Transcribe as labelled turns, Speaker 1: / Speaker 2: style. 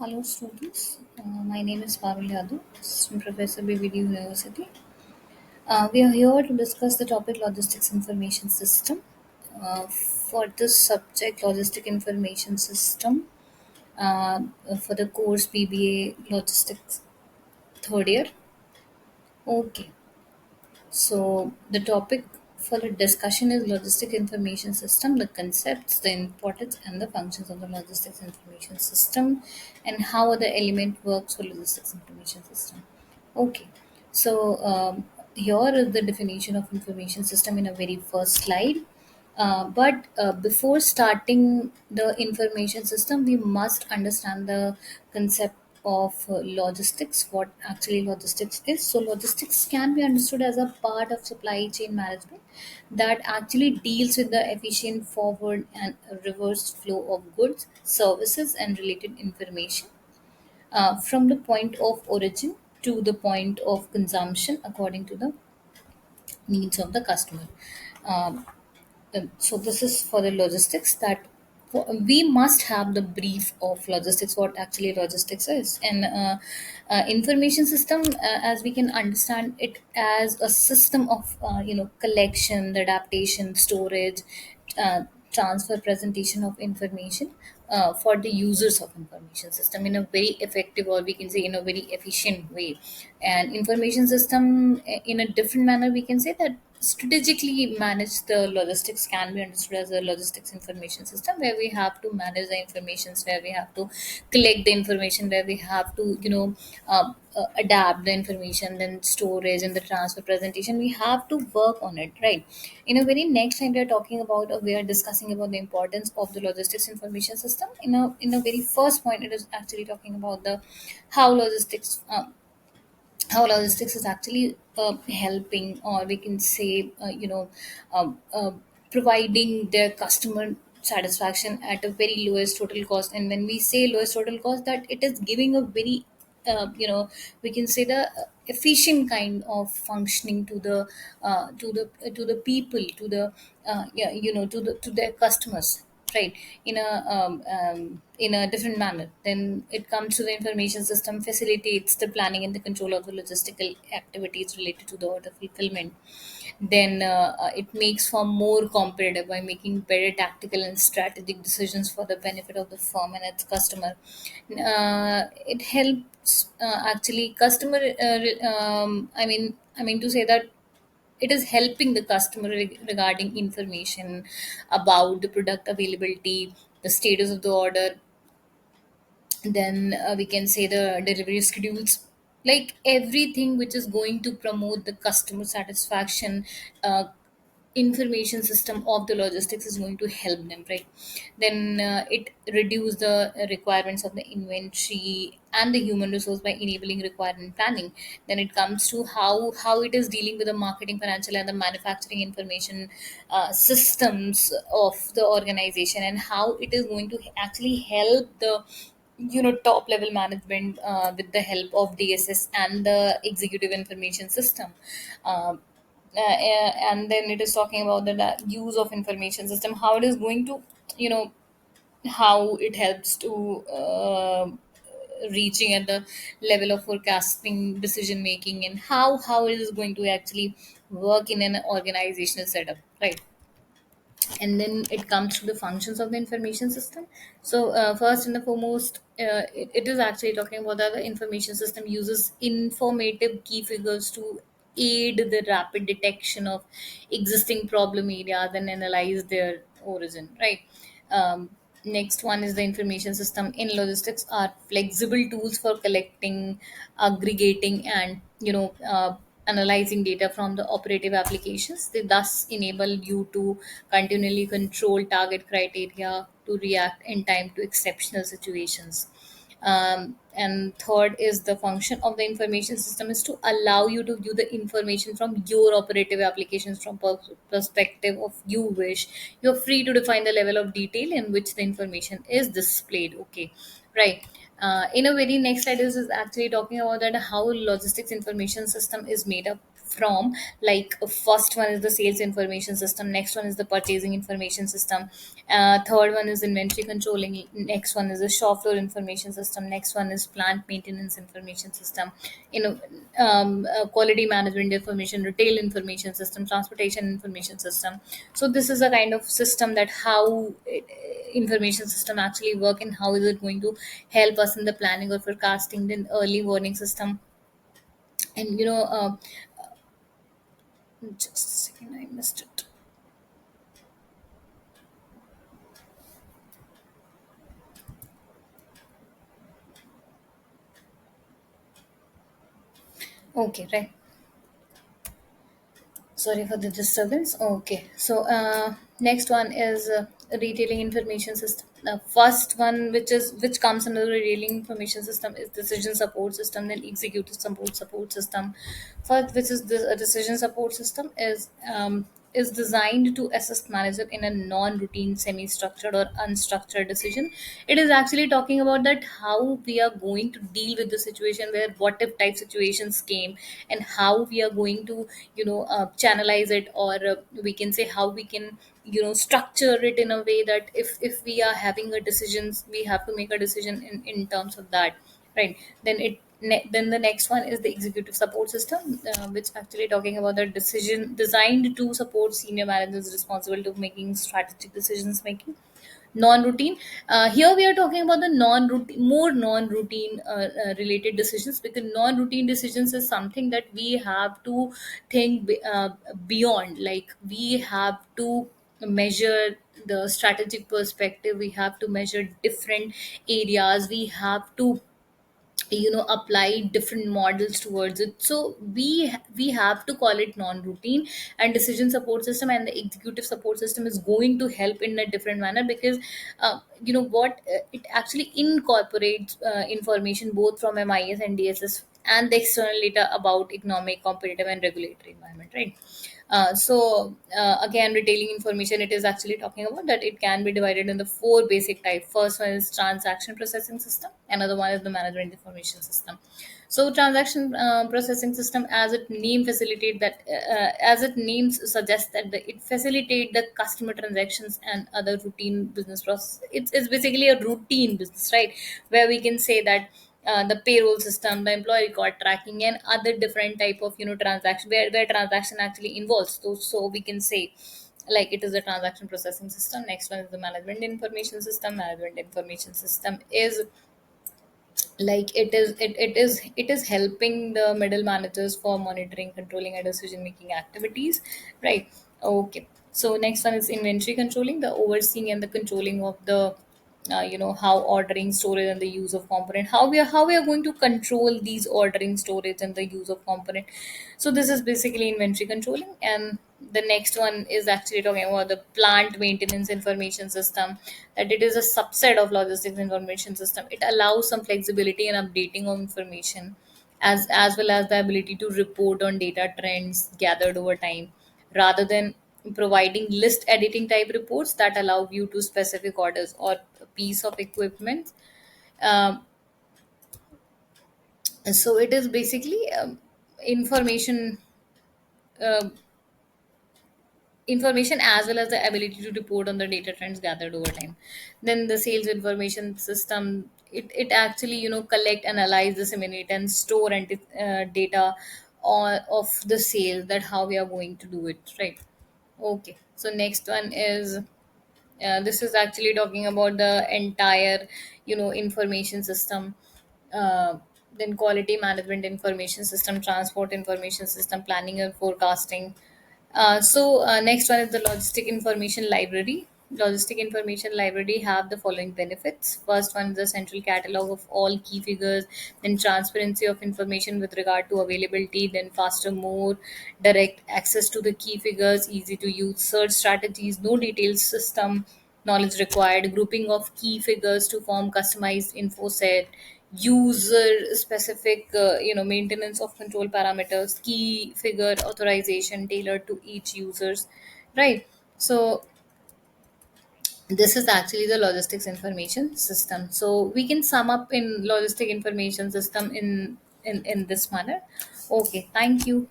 Speaker 1: Hello students, my name is Parul Yadav, Assistant Professor BVD University. We are here to discuss the topic Logistics Information System. For this subject, Logistic Information System, uh, for the course BBA Logistics third year. Okay, so the topic for the discussion is Logistic Information System, the concepts, the importance and the functions of the Logistics Information System, and how the element works for Logistics Information System. Okay, so here is the definition of information system in a very first slide. But before starting the information system, we must understand the concept of logistics, what actually logistics is. So, logistics can be understood as a part of supply chain management that actually deals with the efficient forward and reverse flow of goods, services, and related information from the point of origin to the point of consumption according to the needs of the customer. Um, so this is for the logistics that we must have the brief of logistics, what actually logistics is. And information system, as we can understand it as a system of collection, adaptation, storage, uh, transfer, presentation of information for the users of information system in a very effective, or we can say in a very efficient way. And information system, in a different manner, we can say that strategically manage the logistics can be understood as a logistics information system, where we have to manage the informations, where we have to collect the information, where we have to adapt the information, then storage and the transfer, presentation, we have to work on it, right? In a very next time, we are talking about, we are discussing about the importance of the logistics information system. In a very first point, it is actually talking about the how logistics is actually helping, or we can say providing their customer satisfaction at a very lowest total cost. And when we say lowest total cost, that it is giving a very we can say the efficient kind of functioning to the people, to the to their customers, right? In a different manner. Then it comes to the information system facilitates the planning and the control of the logistical activities related to the order fulfillment. Then it makes firm more competitive by making better tactical and strategic decisions for the benefit of the firm and its customer. It helps actually customer I mean to say that it is helping the customer regarding information about the product availability, the status of the order. Then we can say the delivery schedules, like everything which is going to promote the customer satisfaction. Information system of the logistics is going to help them, right? Then it reduce the requirements of the inventory and the human resource by enabling requirement planning. Then it comes to how it is dealing with the marketing, financial and the manufacturing information systems of the organization, and how it is going to actually help the top level management with the help of DSS and the executive information system. And then it is talking about the use of information system, how it is going to, you know how it helps to reaching at the level of forecasting, decision making, and how it is going to actually work in an organizational setup, right? And then it comes to the functions of the information system. So first and the foremost, it is actually talking about that the information system uses informative key figures to aid the rapid detection of existing problem areas and analyze their origin, right? Next one is the information system in logistics are flexible tools for collecting, aggregating, and analyzing data from the operative applications. They thus enable you to continually control target criteria to react in time to exceptional situations. And third is the function of the information system is to allow you to view the information from your operative applications from perspective of you wish. You're free to define the level of detail in which the information is displayed, okay, right? In a very next slide, this is actually talking about that how logistics information system is made up from. Like first one is the sales information system, next one is the purchasing information system, third one is inventory controlling, next one is the shop floor information system, next one is plant maintenance information system, you know quality management information, retail information system, transportation information system. So this is a kind of system that how information system actually work, and how is it going to help us in the planning or forecasting, then early warning system. And just a second, I missed it. Okay, right. Sorry for the disturbance. Okay, so next one is retailing information system. The first one, which comes under the retailing information system, is decision support system. Then executive support system. First, which is the decision support system, is designed to assist manager in a non-routine, semi-structured or unstructured decision. It is actually talking about that how we are going to deal with the situation where what if type situations came, and how we are going to channelize it, or we can say how we can structure it in a way that if we are having a decisions, we have to make a decision in terms of that, right? Then the next one is the executive support system, which actually talking about the decision designed to support senior managers responsible to making strategic decisions making. Non-routine, here we are talking about the non-routine, more non-routine related decisions, because non-routine decisions is something that we have to think beyond. Like we have to measure the strategic perspective, we have to measure different areas, we have to apply different models towards it. So we have to call it non-routine. And decision support system and the executive support system is going to help in a different manner, because it actually incorporates information both from MIS and DSS and the external data about economic, competitive and regulatory environment, right? Again, retailing information, it is actually talking about that it can be divided in the four basic types. First one is transaction processing system, another one is the management information system. So transaction processing system, as it names suggest that it facilitate the customer transactions and other routine business process. It's basically a routine business, right? Where we can say that the payroll system, the employee record tracking, and other different type of transaction, where transaction actually involves. So we can say like it is a transaction processing system. Next one is the management information system. Management information system is like it is helping the middle managers for monitoring, controlling, and decision making activities, right? Okay, so next one is inventory controlling, the overseeing and the controlling of the how ordering, storage, and the use of component, how we are going to control these ordering, storage, and the use of component. So this is basically inventory controlling. And the next one is actually talking about the plant maintenance information system, that it is a subset of logistics information system. It allows some flexibility and updating of information, as well as the ability to report on data trends gathered over time, rather than providing list editing type reports that allow you to specific orders or a piece of equipment. um, so it is basically information uh, information as well as the ability to report on the data trends gathered over time. Then the sales information system, it actually collect, analyze, disseminate, and store and data of the sale, that how we are going to do it, right? Okay, so next one is this is actually talking about the entire information system. uh, then quality management information system, transport information system, planning and forecasting. Next one is the logistic information library. Logistic information library have the following benefits. First one is the central catalog of all key figures, then transparency of information with regard to availability, then faster, more direct access to the key figures, easy to use search strategies, no details system knowledge required, grouping of key figures to form customized info set, user specific maintenance of control parameters, key figure authorization tailored to each users, right? So this is actually the logistics information system. So we can sum up in logistic information system in this manner. Okay, thank you.